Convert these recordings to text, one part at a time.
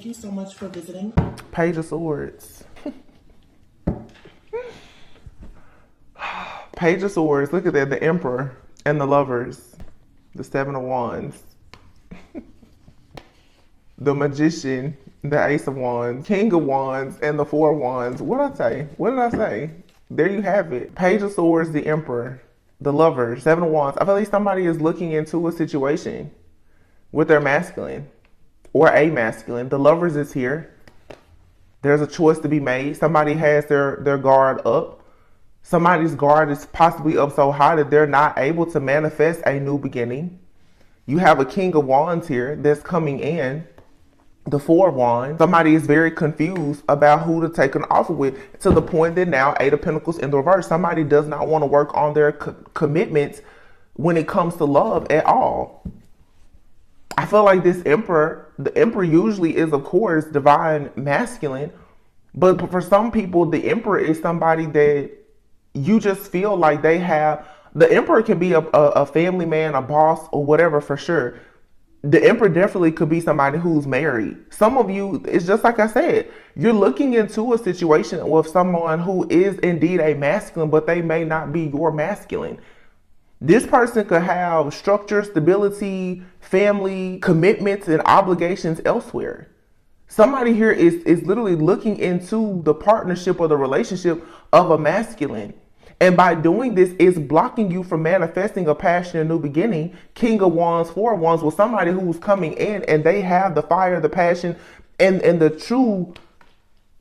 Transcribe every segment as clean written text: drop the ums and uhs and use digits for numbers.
you so much for visiting. Page of Swords. Page of Swords. Look at that. The Emperor and the Lovers. The Seven of Wands. The Magician. The Ace of Wands. King of Wands and the Four of Wands. What did I say? What did I say? There you have it. Page of Swords, the Emperor, the Lovers, Seven of Wands. I feel like somebody is looking into a situation with their masculine or a masculine. The Lovers is here. There's a choice to be made. Somebody has their guard up. Somebody's guard is possibly up so high that they're not able to manifest a new beginning. You have a King of Wands here that's coming in. The Four of Wands. Somebody is very confused about who to take an offer with, to the point that now Eight of Pentacles in the reverse. Somebody does not want to work on their commitments when it comes to love at all. I feel like this Emperor, the Emperor usually is, of course, divine masculine. But for some people, the Emperor is somebody that you just feel like they have. The Emperor can be a family man, a boss, or whatever, for sure. The Emperor definitely could be somebody who's married. Some of you, it's just like I said, you're looking into a situation with someone who is indeed a masculine, but they may not be your masculine. This person could have structure, stability, family, commitments, and obligations elsewhere. Somebody here is literally looking into the partnership or the relationship of a masculine. And by doing this, it's blocking you from manifesting a passion, a new beginning. King of Wands, Four of Wands, with somebody who's coming in and they have the fire, the passion, and the true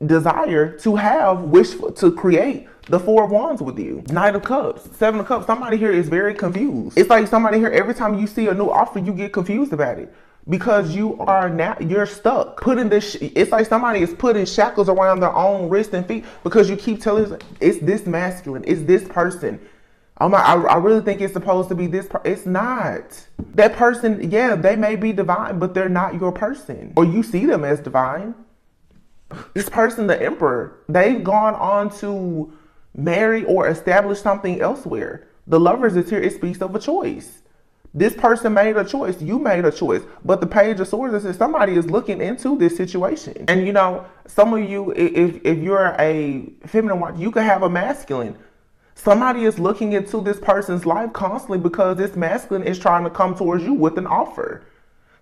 desire to to create the Four of Wands with you. Knight of Cups, Seven of Cups. Somebody here is very confused. It's like somebody here, every time you see a new offer, you get confused about it. Because you're stuck. It's like somebody is putting shackles around their own wrists and feet because you keep telling us it's this masculine, it's this person. I really think it's supposed to be this person. It's not. That person, yeah, they may be divine, but they're not your person. Or you see them as divine. This person, the Emperor, they've gone on to marry or establish something elsewhere. The Lovers is here. It speaks of a choice. This person made a choice. You made a choice. But the Page of Swords is somebody is looking into this situation. And you know, some of you, if you're a feminine watch, you could have a masculine. Somebody is looking into this person's life constantly because this masculine is trying to come towards you with an offer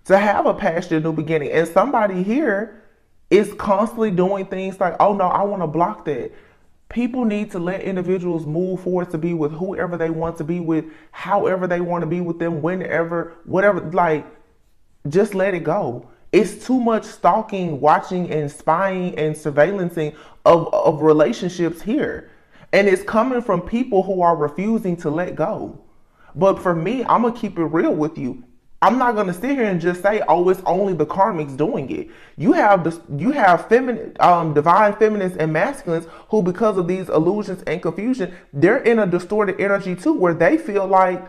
to have a passionate new beginning. And somebody here is constantly doing things like, oh no, I want to block that. People need to let individuals move forward to be with whoever they want to be with, however they want to be with them, whenever, whatever, like, just let it go. It's too much stalking, watching, and spying and surveillancing of relationships here. And it's coming from people who are refusing to let go. But for me, I'm going to keep it real with you. I'm not going to sit here and just say, oh, it's only the karmics doing it. You have feminine, divine feminists and masculines who, because of these illusions and confusion, they're in a distorted energy too, where they feel like,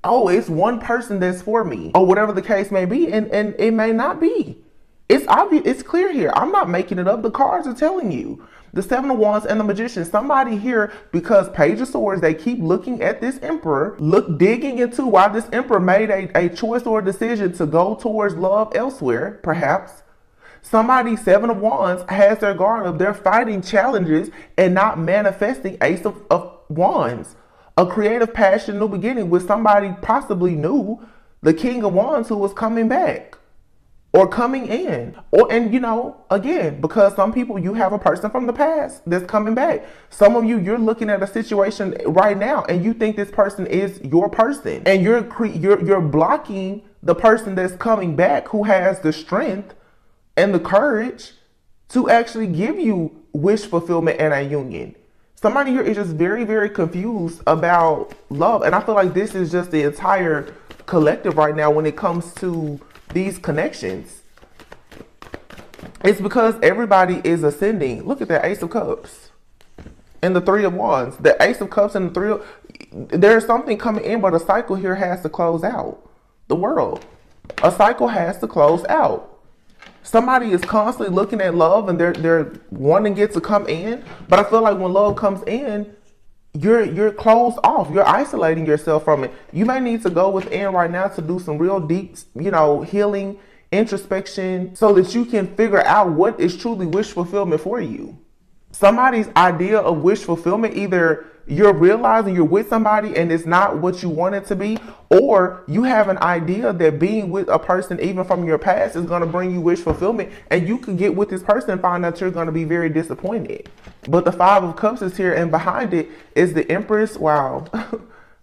oh, it's one person that's for me, or whatever the case may be. And it may not be. It's obvious. It's clear here. I'm not making it up. The cards are telling you. The Seven of Wands and the Magician. Somebody here, because Page of Swords, they keep looking at this Emperor, digging into why this Emperor made a choice or a decision to go towards love elsewhere, perhaps. Somebody, Seven of Wands, has their guard up. They're fighting challenges and not manifesting Ace of Wands. A creative passion, new beginning with somebody possibly new, the King of Wands, who was coming back. Or coming in. And you know, again, because some people, you have a person from the past that's coming back. Some of you, you're looking at a situation right now and you think this person is your person. And you're blocking the person that's coming back who has the strength and the courage to actually give you wish fulfillment and a union. Somebody here is just very, very confused about love. And I feel like this is just the entire collective right now when it comes to these connections. It's because everybody is ascending. Look at that Ace of Cups and the Three of Wands. The Ace of Cups and the Three of... There's something coming in, but a cycle here has to close out. The world. A cycle has to close out. Somebody is constantly looking at love and they're wanting it to come in. But I feel like when love comes in, you're closed off. You're isolating yourself from it. You may need to go within right now to do some real deep, healing introspection, so that you can figure out what is truly wish fulfillment for you. Somebody's idea of wish fulfillment, either you're realizing you're with somebody and it's not what you want it to be, or you have an idea that being with a person, even from your past, is going to bring you wish fulfillment, and you can get with this person and find out you're going to be very disappointed. But the Five of Cups is here, and behind it is the Empress. Wow.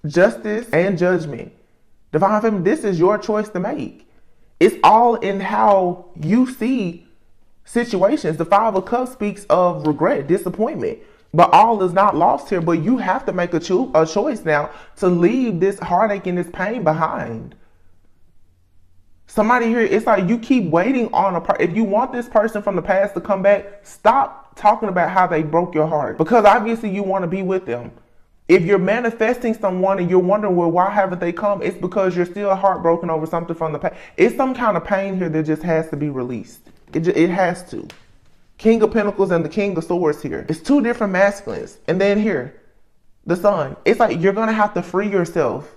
Justice and Judgment. Divine Feminine, this is your choice to make. It's all in how you see situations. The Five of Cups speaks of regret, disappointment. But all is not lost here. But you have to make a choice now to leave this heartache and this pain behind. Somebody here, it's like you keep waiting on if you want this person from the past to come back, stop talking about how they broke your heart. Because obviously you want to be with them. If you're manifesting someone and you're wondering, well, why haven't they come? It's because you're still heartbroken over something from the past. It's some kind of pain here that just has to be released. It has to. King of Pentacles and the King of Swords here. It's two different masculines. And then here, the Sun. It's like you're going to have to free yourself.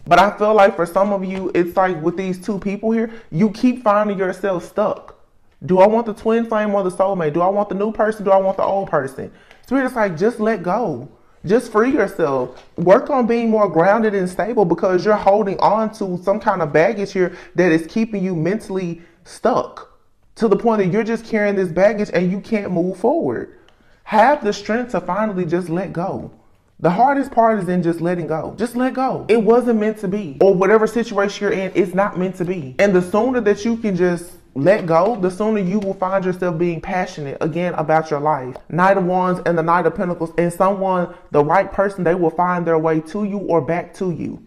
But I feel like for some of you, it's like with these two people here, you keep finding yourself stuck. Do I want the twin flame or the soulmate? Do I want the new person? Do I want the old person? Spirit is like, just let go. Just free yourself. Work on being more grounded and stable, because you're holding on to some kind of baggage here that is keeping you mentally stuck, to the point that you're just carrying this baggage and you can't move forward. Have the strength to finally just let go. The hardest part is in just letting go. Just let go. It wasn't meant to be. Or whatever situation you're in, it's not meant to be. And the sooner that you can just let go, the sooner you will find yourself being passionate again about your life. Knight of Wands and the Knight of Pentacles. And someone, the right person, they will find their way to you or back to you.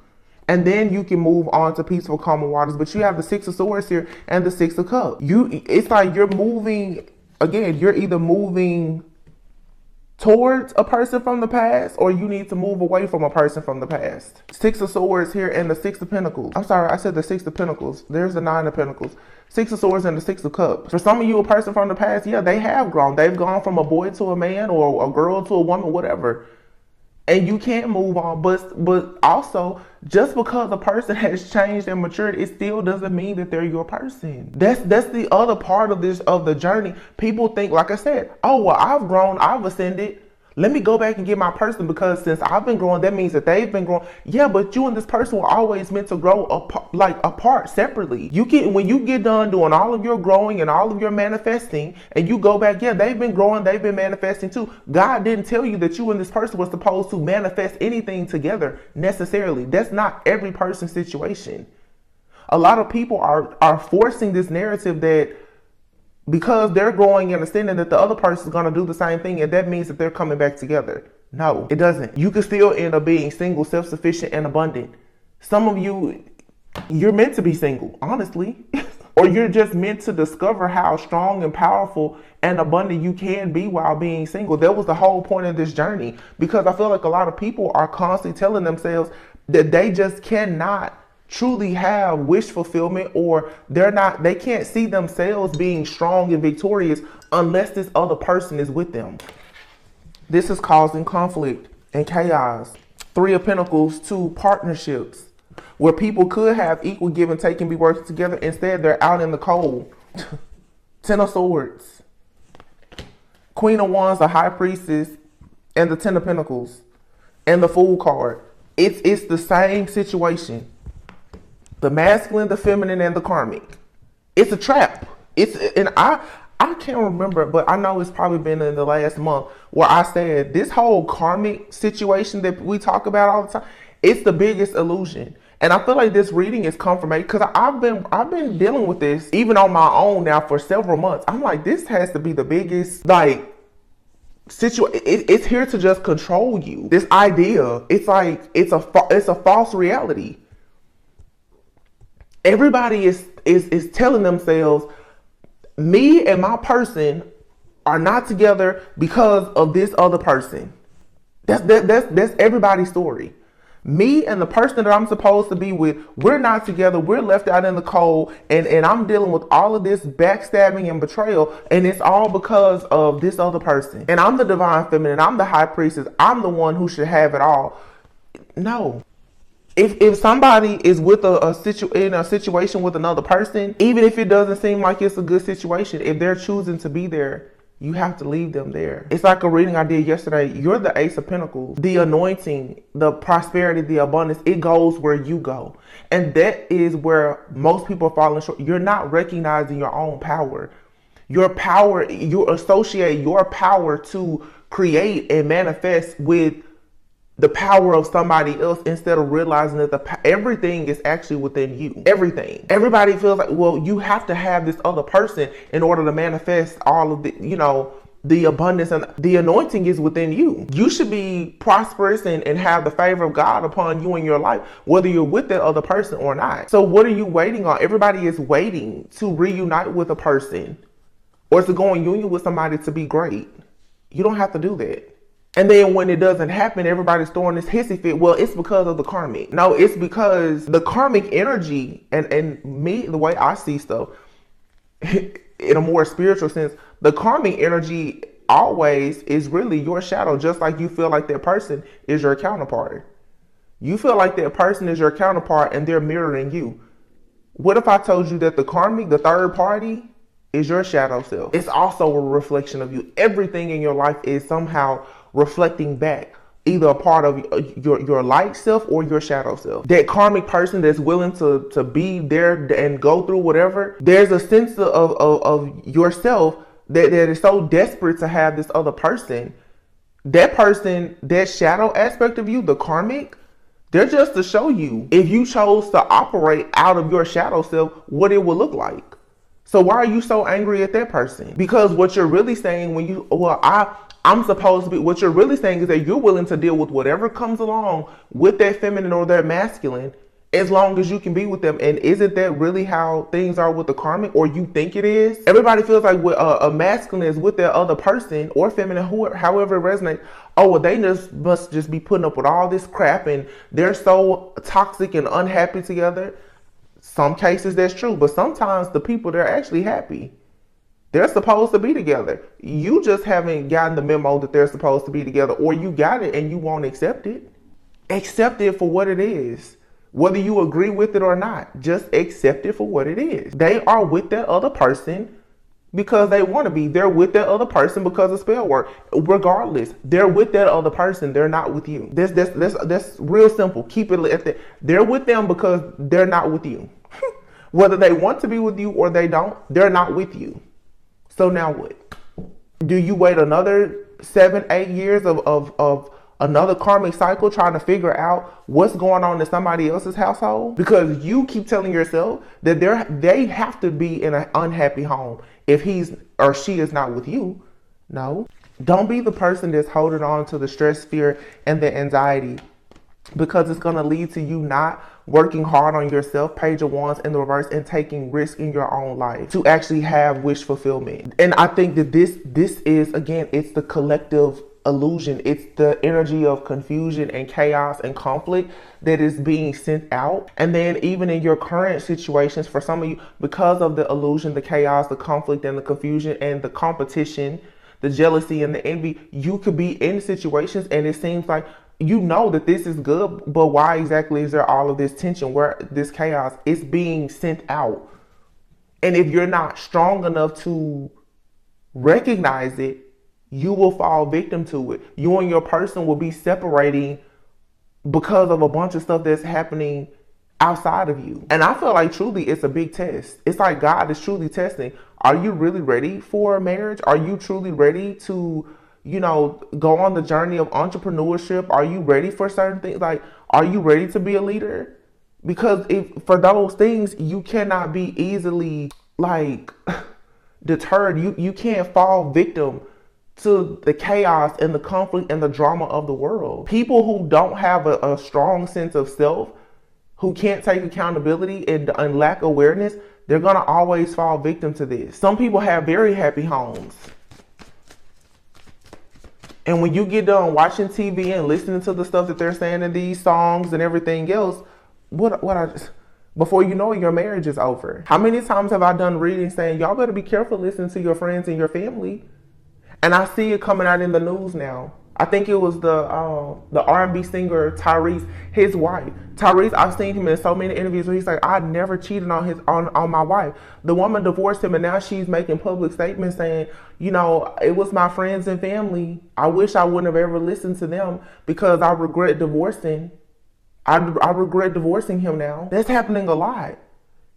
And then you can move on to peaceful, calm waters. But you have the Six of Swords here and the Six of Cups. It's like you're moving, again, you're either moving towards a person from the past, or you need to move away from a person from the past. Six of Swords here and the Six of Pentacles. I'm sorry, I said the Six of Pentacles. There's the Nine of Pentacles. Six of Swords and the Six of Cups. For some of you, a person from the past, yeah, they have grown. They've gone from a boy to a man, or a girl to a woman, whatever. And you can't move on. But also, just because a person has changed and matured, it still doesn't mean that they're your person. That's the other part of the journey. People think, like I said, oh, well, I've grown, I've ascended. Let me go back and get my person, because since I've been growing, that means that they've been growing. Yeah, but you and this person were always meant to grow apart separately. When you get done doing all of your growing and all of your manifesting, and you go back, yeah, they've been growing, they've been manifesting too. God didn't tell you that you and this person were supposed to manifest anything together necessarily. That's not every person's situation. A lot of people are forcing this narrative that because they're growing and ascending, that the other person is going to do the same thing, and that means that they're coming back together. No, it doesn't. You can still end up being single, self-sufficient, and abundant. Some of you, you're meant to be single, honestly. Or you're just meant to discover how strong and powerful and abundant you can be while being single. That was the whole point of this journey. Because I feel like a lot of people are constantly telling themselves that they just cannot truly have wish fulfillment, or they can't see themselves being strong and victorious unless this other person is with them. This is causing conflict and chaos. Three of Pentacles, two partnerships where people could have equal give and take and be working together. Instead, they're out in the cold. Ten of Swords, Queen of Wands, the High Priestess, and the Ten of Pentacles, and the Fool card. It's the same situation. The masculine, the feminine, and the karmic. It's a trap. And I can't remember, but I know it's probably been in the last month where I said this whole karmic situation that we talk about all the time, it's the biggest illusion. And I feel like this reading is confirmation, because I've been dealing with this even on my own now for several months. I'm like, this has to be the biggest situation. It's here to just control you. This idea, it's like it's a false reality. Everybody is telling themselves, me and my person are not together because of this other person. That's everybody's story. Me and the person that I'm supposed to be with, we're not together. We're left out in the cold, and I'm dealing with all of this backstabbing and betrayal, and it's all because of this other person. And I'm the divine feminine. I'm the high priestess. I'm the one who should have it all. No. If somebody is with in a situation with another person, even if it doesn't seem like it's a good situation, if they're choosing to be there, you have to leave them there. It's like a reading I did yesterday. You're the Ace of Pentacles. The anointing, the prosperity, the abundance, it goes where you go. And that is where most people are falling short. You're not recognizing your own power. Your power, you associate your power to create and manifest with the power of somebody else instead of realizing that everything is actually within you. Everything. Everybody feels like, well, you have to have this other person in order to manifest all of the, the abundance, and the anointing is within you. You should be prosperous and have the favor of God upon you in your life, whether you're with that other person or not. So what are you waiting on? Everybody is waiting to reunite with a person or to go in union with somebody to be great. You don't have to do that. And then when it doesn't happen, everybody's throwing this hissy fit. Well, it's because of the karmic. No, it's because the karmic energy and me, the way I see stuff in a more spiritual sense, the karmic energy always is really your shadow, just like you feel like that person is your counterpart. You feel like that person is your counterpart and they're mirroring you. What if I told you that the karmic, the third party, is your shadow self? It's also a reflection of you. Everything in your life is somehow reflecting back, either a part of your light self or your shadow self. That karmic person that's willing to be there and go through whatever, there's a sense of yourself that is so desperate to have this other person. That person, that shadow aspect of you, the karmic, they're just to show you, if you chose to operate out of your shadow self, what it would look like. So why are you so angry at that person? Because what you're really saying when you, I'm supposed to be, what you're really saying is that you're willing to deal with whatever comes along with that feminine or that masculine, as long as you can be with them. And isn't that really how things are with the karmic, or you think it is? Everybody feels like a masculine is with their other person, or feminine, however it resonates. Oh, well, they must just be putting up with all this crap and they're so toxic and unhappy together. Some cases that's true, but sometimes the people, they're actually happy. They're supposed to be together. You just haven't gotten the memo that they're supposed to be together, or you got it and you won't accept it. Accept it for what it is. Whether you agree with it or not, just accept it for what it is. They are with that other person because they want to be. They're with that other person because of spell work. Regardless, they're with that other person. They're not with you. That's real simple. Keep it at that. They're with them because they're not with you. Whether they want to be with you or they don't, they're not with you. So now what? Do you wait another 7-8 years of another karmic cycle trying to figure out what's going on in somebody else's household? Because you keep telling yourself that they have to be in an unhappy home if he's or she is not with you. No. Don't be the person that's holding on to the stress, fear, and the anxiety, because it's going to lead to you not working hard on yourself, Page of Wands in the reverse, and taking risk in your own life to actually have wish fulfillment. And I think that this is, again, it's the collective illusion. It's the energy of confusion and chaos and conflict that is being sent out. And then even in your current situations, for some of you, because of the illusion, the chaos, the conflict, and the confusion, and the competition, the jealousy and the envy, you could be in situations and it seems like you know that this is good, but why exactly is there all of this tension, where this chaos is being sent out? And if you're not strong enough to recognize it, you will fall victim to it. You and your person will be separating because of a bunch of stuff that's happening outside of you. And I feel like truly it's a big test. It's like God is truly testing. Are you really ready for a marriage? Are you truly ready to, go on the journey of entrepreneurship? Are you ready for certain things? Like, are you ready to be a leader? Because for those things, you cannot be easily deterred. You can't fall victim to the chaos and the conflict and the drama of the world. People who don't have a strong sense of self, who can't take accountability and lack awareness, they're gonna always fall victim to this. Some people have very happy homes. And when you get done watching TV and listening to the stuff that they're saying in these songs and everything else, before you know it, your marriage is over. How many times have I done readings saying, y'all better be careful listening to your friends and your family? And I see it coming out in the news now. I think it was the R&B singer Tyrese, his wife. Tyrese, I've seen him in so many interviews where he's like, I never cheated on my wife. The woman divorced him, and now she's making public statements saying, you know, it was my friends and family. I wish I wouldn't have ever listened to them because I regret divorcing. I regret divorcing him now. That's happening a lot.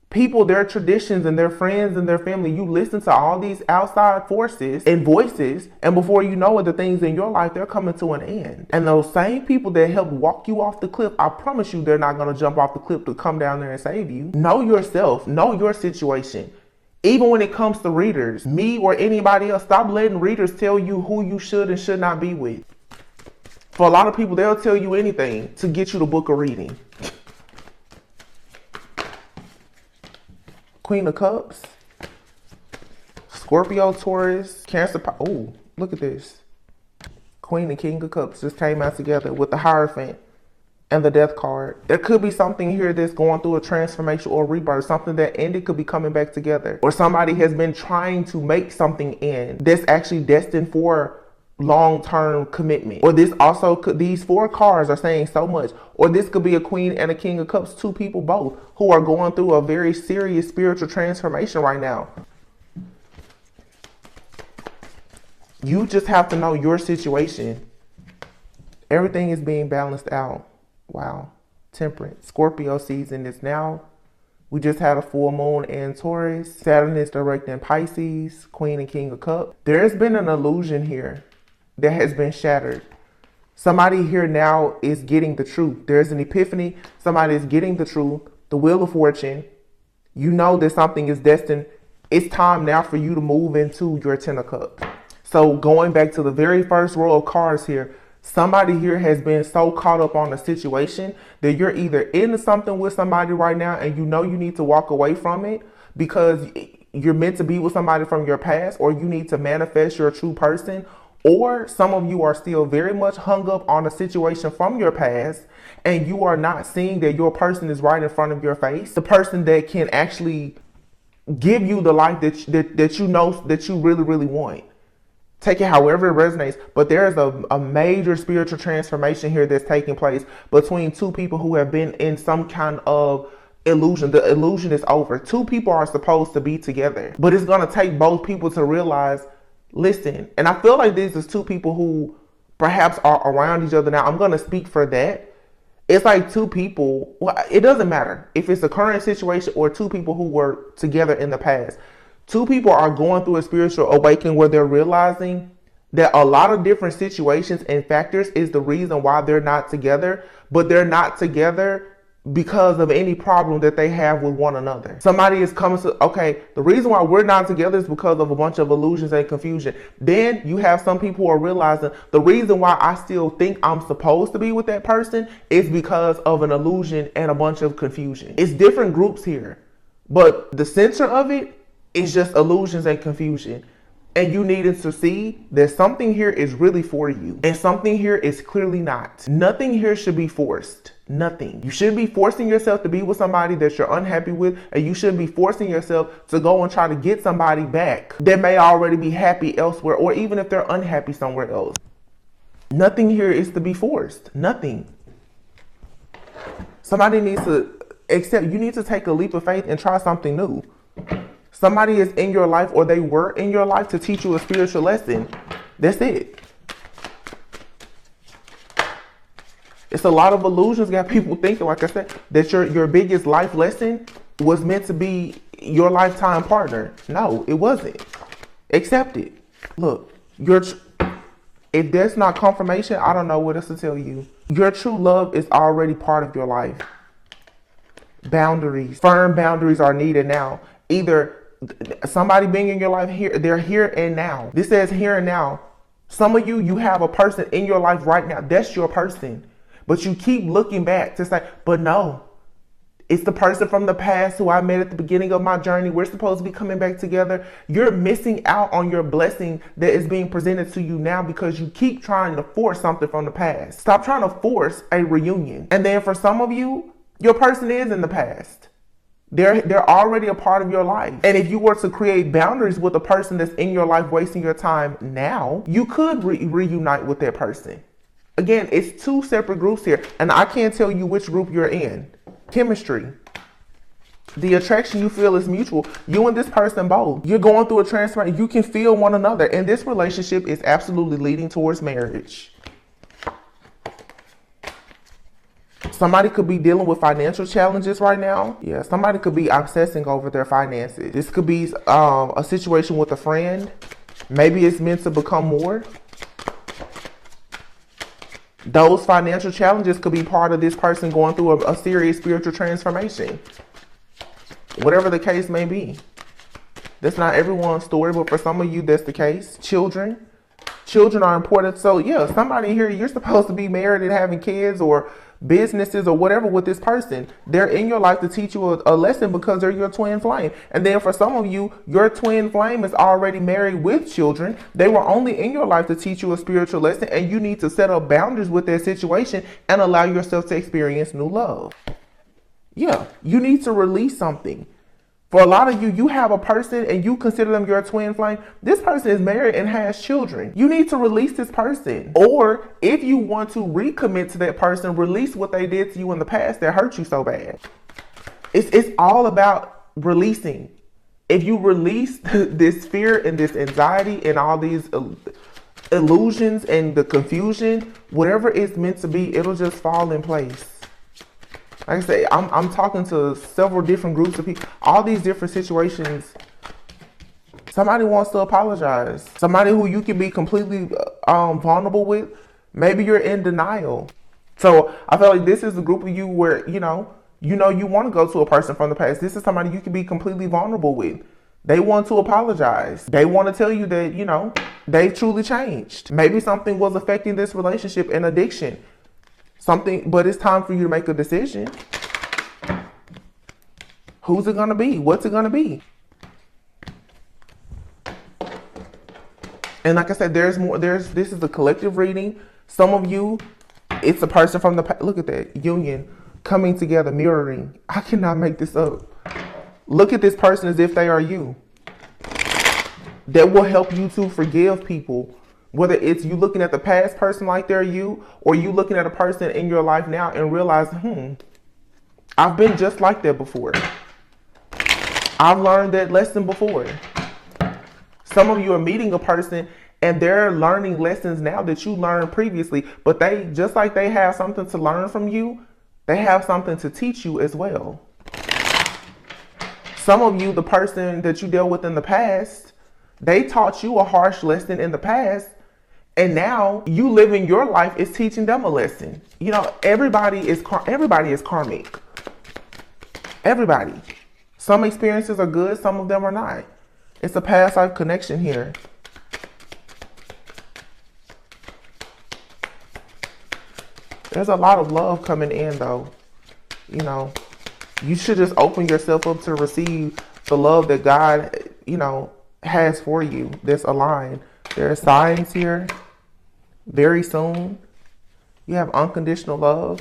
People, their traditions and their friends and their family, you listen to all these outside forces and voices, and before you know it, the things in your life, they're coming to an end. And those same people that helped walk you off the cliff, I promise you they're not going to jump off the cliff to come down there and save you. Know yourself. Know your situation. Even when it comes to readers, me or anybody else, stop letting readers tell you who you should and should not be with. For a lot of people, they'll tell you anything to get you the book of reading. Queen of Cups, Scorpio, Taurus, Cancer. Oh, look at this. Queen and King of Cups just came out together with the Hierophant and the Death card. There could be something here that's going through a transformation or rebirth. Something that ended could be coming back together. Or somebody has been trying to make something end that's actually destined for long-term commitment. Or this also could, these 4 cards are saying so much. Or this could be a Queen and a King of Cups, 2 people both who are going through a very serious spiritual transformation right now. You just have to know your situation. Everything is being balanced out. Wow. Temperance. Scorpio season is now. We just had a full moon in Taurus. Saturn is direct in Pisces. Queen and King of Cups. There's been an illusion here that has been shattered. Somebody here now is getting the truth. There's an epiphany. Somebody is getting the truth. The Wheel of Fortune. You know that something is destined. It's time now for you to move into your 10 of Cups. So going back to the very first row of cards here, somebody here has been so caught up on a situation that you're either into something with somebody right now and you know you need to walk away from it because you're meant to be with somebody from your past, or you need to manifest your true person. Or some of you are still very much hung up on a situation from your past and you are not seeing that your person is right in front of your face. The person that can actually give you the life that you know that you really, really want. Take it however it resonates. But there is a major spiritual transformation here that's taking place between 2 people who have been in some kind of illusion. The illusion is over. 2 people are supposed to be together. But it's going to take both people to realize, listen, and I feel like these is 2 people who perhaps are around each other now. I'm going to speak for that. It's like 2 people. Well, it doesn't matter if it's a current situation or 2 people who were together in the past. 2 people are going through a spiritual awakening where they're realizing that a lot of different situations and factors is the reason why they're not together, but they're not together because of any problem that they have with one another. Somebody is coming to, okay, the reason why we're not together is because of a bunch of illusions and confusion. Then you have some people who are realizing the reason why I still think I'm supposed to be with that person is because of an illusion and a bunch of confusion. It's different groups here, but the center of it is just illusions and confusion. And you needed to see that something here is really for you and something here is clearly not. Nothing here should be forced. Nothing. You shouldn't be forcing yourself to be with somebody that you're unhappy with, and you shouldn't be forcing yourself to go and try to get somebody back that may already be happy elsewhere, or even if they're unhappy somewhere else. Nothing here is to be forced. Nothing. Somebody needs to accept, you need to take a leap of faith and try something new. Somebody is in your life, or they were in your life to teach you a spiritual lesson. That's it. It's a lot of illusions got people thinking, like I said, that your biggest life lesson was meant to be your lifetime partner. No, it wasn't. Accept it. Look, if there's not confirmation, I don't know what else to tell you. Your true love is already part of your life. Boundaries, firm boundaries are needed now. Either somebody being in your life here, they're here and now. This says here and now. Some of you have a person in your life right now. That's your person. But you keep looking back to say, but no, it's the person from the past who I met at the beginning of my journey. We're supposed to be coming back together. You're missing out on your blessing that is being presented to you now because you keep trying to force something from the past. Stop trying to force a reunion. And then for some of you, your person is in the past. They're already a part of your life. And if you were to create boundaries with a person that's in your life wasting your time now, you could reunite with that person. Again, it's two separate groups here, and I can't tell you which group you're in. Chemistry. The attraction you feel is mutual. You and this person both. You're going through a transformation. You can feel one another. And this relationship is absolutely leading towards marriage. Somebody could be dealing with financial challenges right now. Yeah, somebody could be obsessing over their finances. This could be a situation with a friend. Maybe it's meant to become more. Those financial challenges could be part of this person going through a serious spiritual transformation. Whatever the case may be. That's not everyone's story, but for some of you, that's the case. Children. Children are important. So yeah, somebody here, you're supposed to be married and having kids or businesses or whatever with this person. They're in your life to teach you a lesson because they're your twin flame. And then for some of you, your twin flame is already married with children. They were only in your life to teach you a spiritual lesson, and you need to set up boundaries with their situation and allow yourself to experience new love. Yeah, you need to release something. For a lot of you, you have a person and you consider them your twin flame. This person is married and has children. You need to release this person. Or if you want to recommit to that person, release what they did to you in the past that hurt you so bad. It's all about releasing. If you release this fear and this anxiety and all these illusions and the confusion, whatever it's meant to be, it'll just fall in place. Like I say, I'm talking to several different groups of people, all these different situations. Somebody wants to apologize. Somebody who you can be completely vulnerable with. Maybe you're in denial. So I feel like this is a group of you where, you want to go to a person from the past. This is somebody you can be completely vulnerable with. They want to apologize. They want to tell you that, they truly changed. Maybe something was affecting this relationship, an addiction. But it's time for you to make a decision. Who's it gonna be? What's it gonna be? And like I said, there's more. This is a collective reading. Some of you, it's a person from the past. Look at that union coming together, mirroring. I cannot make this up. Look at this person as if they are you. That will help you to forgive people. Whether it's you looking at the past person like they're you, or you looking at a person in your life now and realize, I've been just like that before. I've learned that lesson before. Some of you are meeting a person and they're learning lessons now that you learned previously, but they, just like they have something to learn from you, they have something to teach you as well. Some of you, the person that you dealt with in the past, they taught you a harsh lesson in the past. And now you living your life is teaching them a lesson. Everybody is karmic. Everybody. Some experiences are good, some of them are not. It's a past life connection here. There's a lot of love coming in though. You should just open yourself up to receive the love that God, has for you that's aligned. There are signs here. Very soon, you have unconditional love.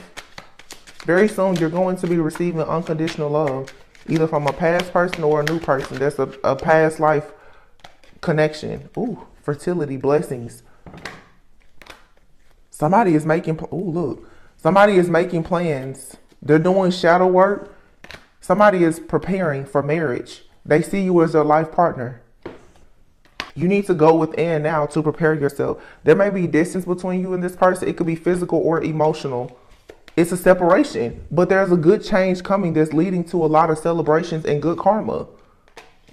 Very soon, you're going to be receiving unconditional love, either from a past person or a new person. That's a past life connection. Ooh, fertility, blessings. Somebody is making, somebody is making plans. They're doing shadow work. Somebody is preparing for marriage. They see you as their life partner. You need to go within now to prepare yourself. There may be distance between you and this person. It could be physical or emotional. It's a separation, but there's a good change coming that's leading to a lot of celebrations and good karma.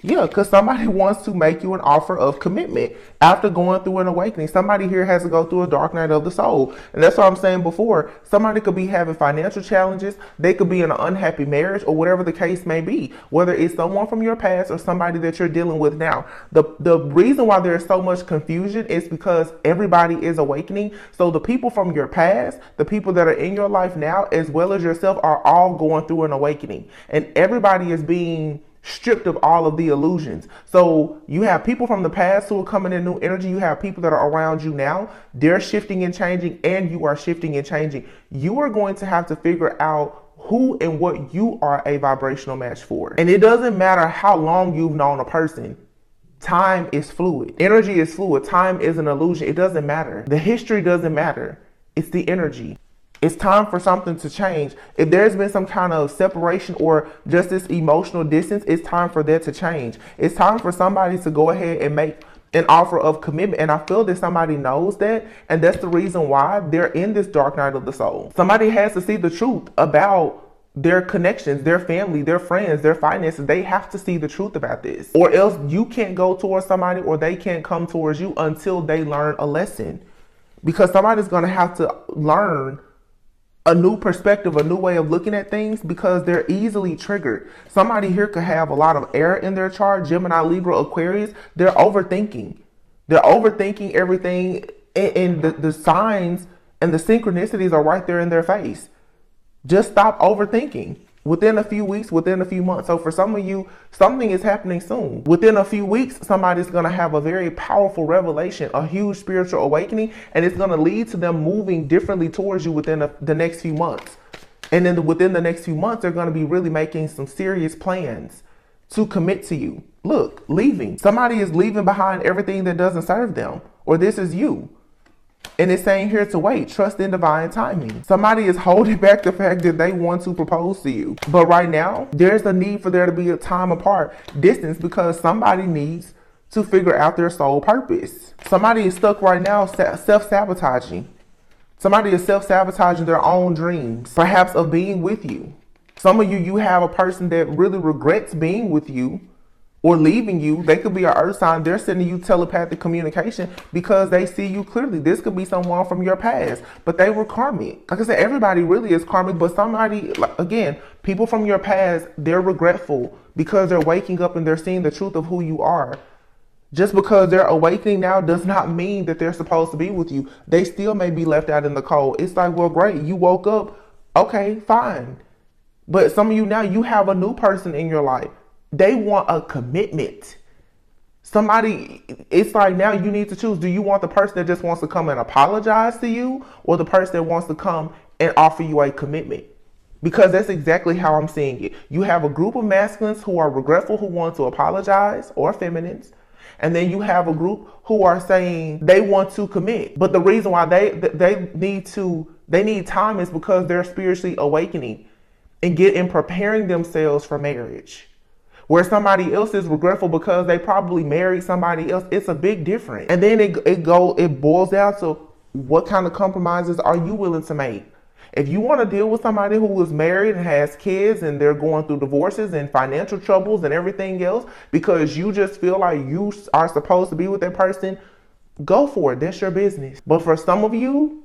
Yeah, because somebody wants to make you an offer of commitment after going through an awakening. Somebody here has to go through a dark night of the soul. And that's what I'm saying before. Somebody could be having financial challenges. They could be in an unhappy marriage or whatever the case may be. Whether it's someone from your past or somebody that you're dealing with now. The reason why there's so much confusion is because everybody is awakening. So the people from your past, the people that are in your life now, as well as yourself, are all going through an awakening. And everybody is being stripped of all of the illusions. So you have people from the past who are coming in new energy. You have people that are around you now. They're shifting and changing, and you are shifting and changing. You are going to have to figure out who and what you are a vibrational match for. And it doesn't matter how long you've known a person. Time is fluid. Energy is fluid. Time is an illusion. It doesn't matter. The history doesn't matter. It's the energy. It's time for something to change. If there's been some kind of separation or just this emotional distance, it's time for that to change. It's time for somebody to go ahead and make an offer of commitment. And I feel that somebody knows that. And that's the reason why they're in this dark night of the soul. Somebody has to see the truth about their connections, their family, their friends, their finances. They have to see the truth about this, or else you can't go towards somebody or they can't come towards you until they learn a lesson, because somebody's going to have to learn a new perspective, a new way of looking at things, because they're easily triggered. Somebody here could have a lot of air in their chart, Gemini, Libra, Aquarius. They're overthinking. They're overthinking everything, and the signs and the synchronicities are right there in their face. Just stop overthinking. Within a few weeks, within a few months. So for some of you, something is happening soon. Within a few weeks, somebody's going to have a very powerful revelation, a huge spiritual awakening, and it's going to lead to them moving differently towards you within the next few months. And then within the next few months, they're going to be really making some serious plans to commit to you. Look, leaving. Somebody is leaving behind everything that doesn't serve them, or this is you. And it's saying here to wait, trust in divine timing. Somebody is holding back the fact that they want to propose to you. But right now, there's a need for there to be a time apart, distance, because somebody needs to figure out their soul purpose. Somebody is stuck right now self-sabotaging. Somebody is self-sabotaging their own dreams, perhaps of being with you. Some of you have a person that really regrets being with you or leaving you. They could be an earth sign. They're sending you telepathic communication because they see you clearly. This could be someone from your past, but they were karmic. Like I said, everybody really is karmic, but somebody, again, people from your past, they're regretful because they're waking up and they're seeing the truth of who you are. Just because they're awakening now does not mean that they're supposed to be with you. They still may be left out in the cold. It's like, well, great, you woke up. Okay, fine. But some of you now, you have a new person in your life. They want a commitment. Somebody, it's like now you need to choose. Do you want the person that just wants to come and apologize to you, or the person that wants to come and offer you a commitment? Because that's exactly how I'm seeing it. You have a group of masculines who are regretful, who want to apologize, or feminines. And then you have a group who are saying they want to commit. But the reason why they need time is because they're spiritually awakening and preparing themselves for marriage. Where somebody else is regretful because they probably married somebody else. It's a big difference. And then it boils down to what kind of compromises are you willing to make? If you want to deal with somebody who is married and has kids and they're going through divorces and financial troubles and everything else because you just feel like you are supposed to be with that person, go for it. That's your business. But for some of you,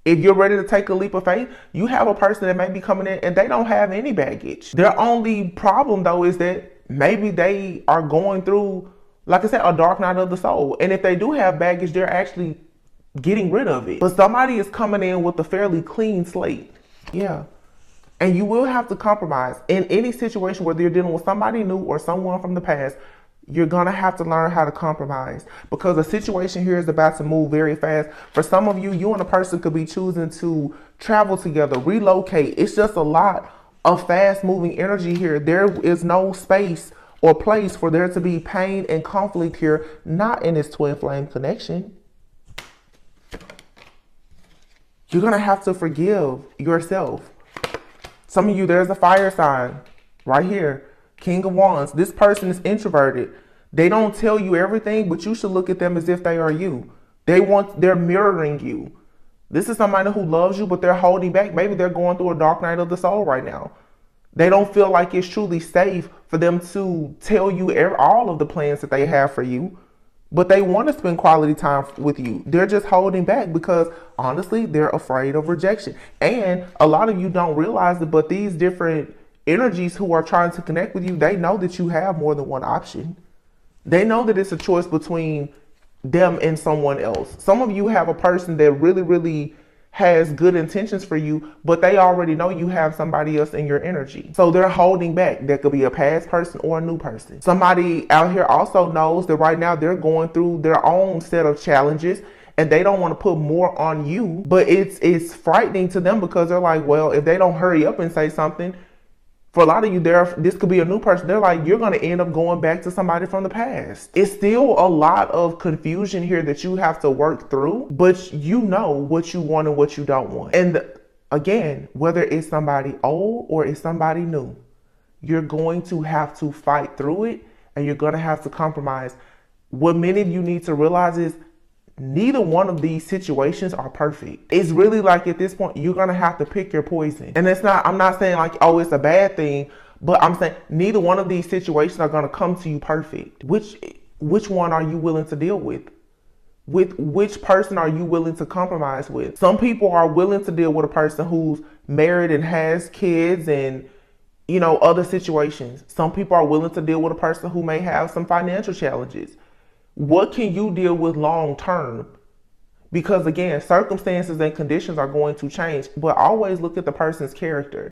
if you're ready to take a leap of faith, you have a person that may be coming in and they don't have any baggage. Their only problem, though, is that maybe they are going through, like I said, a dark night of the soul. And if they do have baggage, they're actually getting rid of it. But somebody is coming in with a fairly clean slate. Yeah. And you will have to compromise. In any situation, whether you're dealing with somebody new or someone from the past, you're going to have to learn how to compromise, because the situation here is about to move very fast. For some of you, you and a person could be choosing to travel together, relocate. It's just a lot of fast moving energy here. There is no space or place for there to be pain and conflict here, not in this twin flame connection. You're going to have to forgive yourself. Some of you, there's a fire sign right here. King of Wands. This person is introverted. They don't tell you everything, but you should look at them as if they are you. They're mirroring you. This is somebody who loves you, but they're holding back. Maybe they're going through a dark night of the soul right now. They don't feel like it's truly safe for them to tell you all of the plans that they have for you, but they want to spend quality time with you. They're just holding back because honestly, they're afraid of rejection. And a lot of you don't realize it, but these different energies who are trying to connect with you, they know that you have more than one option. They know that it's a choice between them and someone else. Some of you have a person that really, really has good intentions for you, but they already know you have somebody else in your energy. So they're holding back. That could be a past person or a new person. Somebody out here also knows that right now they're going through their own set of challenges and they don't want to put more on you, but it's frightening to them because they're like, well, if they don't hurry up and say something, for a lot of you, this could be a new person. They're like, you're going to end up going back to somebody from the past. It's still a lot of confusion here that you have to work through, but you know what you want and what you don't want. And again, whether it's somebody old or it's somebody new, you're going to have to fight through it, and you're going to have to compromise. What many of you need to realize is neither one of these situations are perfect. It's really like at this point, you're going to have to pick your poison. And I'm not saying like, oh, it's a bad thing, but I'm saying neither one of these situations are going to come to you perfect. Which one are you willing to deal with? With which person are you willing to compromise with? Some people are willing to deal with a person who's married and has kids and, you know, other situations. Some people are willing to deal with a person who may have some financial challenges. What can you deal with long term? Because again, circumstances and conditions are going to change, but always look at the person's character.